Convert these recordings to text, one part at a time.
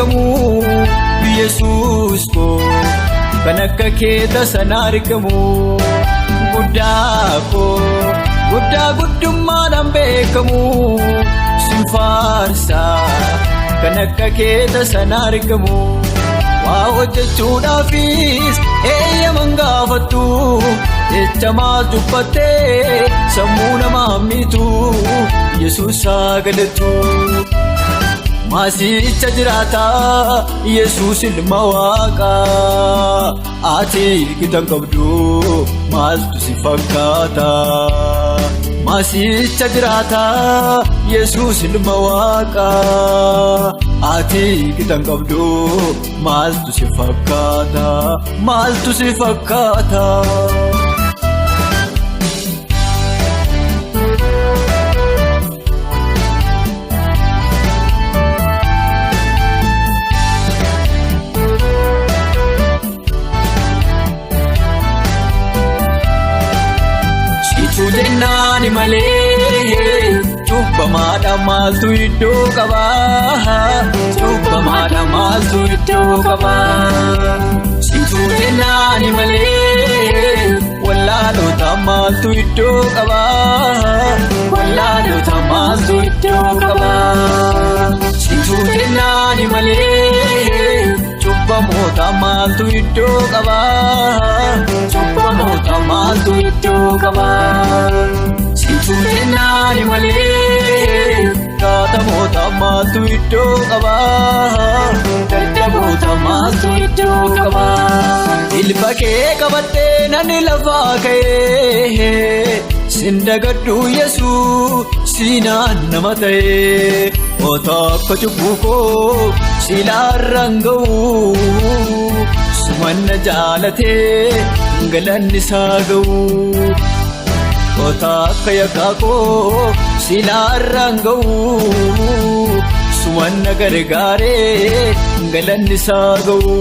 beekamu Yesuus ko kan akka keeta sana argamu guddaa ko guddaa guddummaadhaan beekamu sin faarsa kan akka keeta sana argamu waa hojjechuudhaafis eeyyaman gaafattu jecha maal dubbattee sammuu namaa miitu Yesuus haa galatu. Maasicha jiraataa Yesuus ilma Waaqaa ati gitan qabdu maaltu si fakkaata. Maasicha jiraataa Yesuus ilma Waaqaa ati gitan qabdu maaltu si fakkaata maaltu si fakkaata. Sudennaani malee cubbamaadhaan maaltu iddoo qaba cubbamaadhaan maaltu iddoo qaba. Sudennaani malee wallaalootaan maaltu iddoo qaba wallaalootaan maaltu iddoo qaba. Sudennaani malee cubbamootaan maaltu iddoo qaba cubbamootaan maaltu iddoo qaba. Sudennaani malee kaatamoota maaltu iddoo qaba dadhaboota maaltu iddoo qaba. Ilma kee qabadhee nani lafaa ka'ee sin dagadhu Yesuus siinaan nama ta'ee otoo akka cubbuu koo silaarraan ga'u sumanna jaalatee galanni isaa ga'u. Otoo akka yakkaa koo silaarraan ga'u sumanna gargaaree galanni isaa ga'u.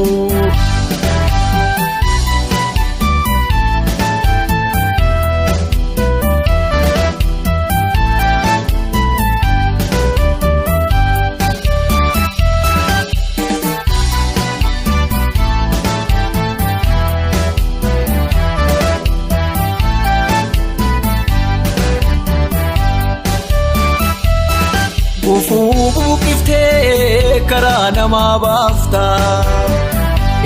Gufuu buuqiftee karaa namaa baafta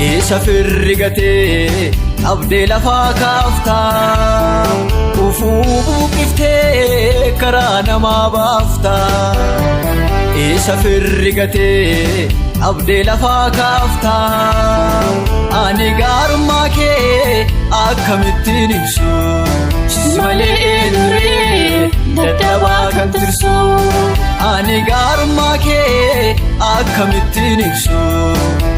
isa firri gatee abdee lafaa kaafta. Gufuu buuqiftee karaa namaa baafta isa firri gatee abdee lafaa kaafta. Ani gaarummaa kee akkamittiin ibsu si malee eenyuree dadhabaa kan tirsu. Ani gaarummaa kee akkamittiin ibsu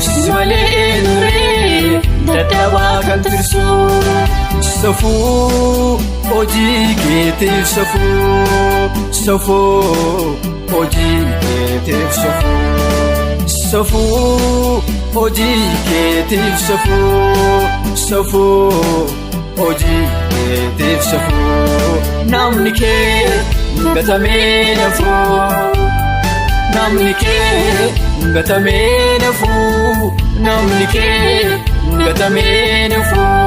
si malee eenyuree dadhabaa kan tirsu. Safuu hojii keetiif safuu hojii keetiif safuu hojii keetiif safuu hojii keetiif safuu. Namni kee gatamee nafuu namni kee gatamee nafuu namni kee gatamee nafuu.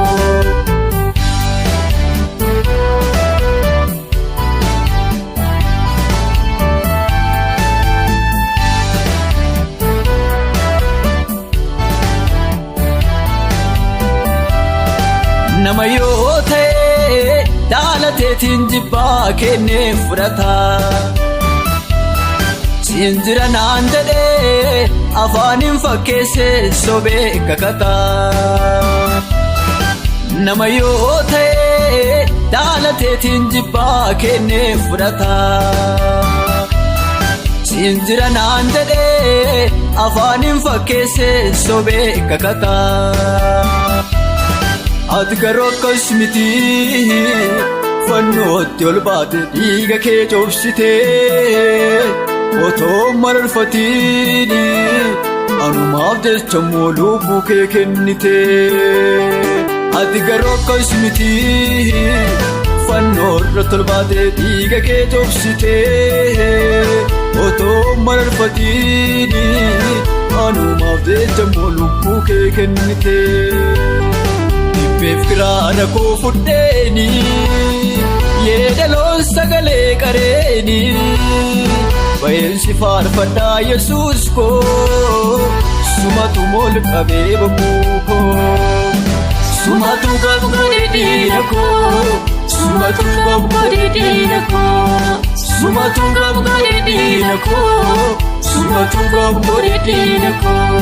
Nama yoo ta'e daalateetiin jibbaa kennee fudhata. Siin jira naan jedhee afaaniin fakkeessee sobee kakata. Nama yoo ta'e daalateetiin jibbaa kennee fudhata. Siin jira naan jedhee afaaniin fakkeessee sobee kakata. Ati garuu akkas miti fannootti ol baate dhiiga kee coobsitee otoo mararfatiin anumaaf jecha immoo lubbuu kee kennitee. Ati garuu akkas miti fannoorra ol baate dhiiga kee coobsitee otoo mararfatiin walumaaf jecha lubbuu kee kennite. Dhibbeef kiraana koo fudheeni yeedaloon sagalee qareeni. Bayeensi faarfadhaa Yesuus koo sumatu mool qabee bobbuu koo. Sumatu gabgoodhe diina koo sumatu gabgoodhe diina koo sumatu gabgoodhe diina koo sumatu gabgoodhe diina koo.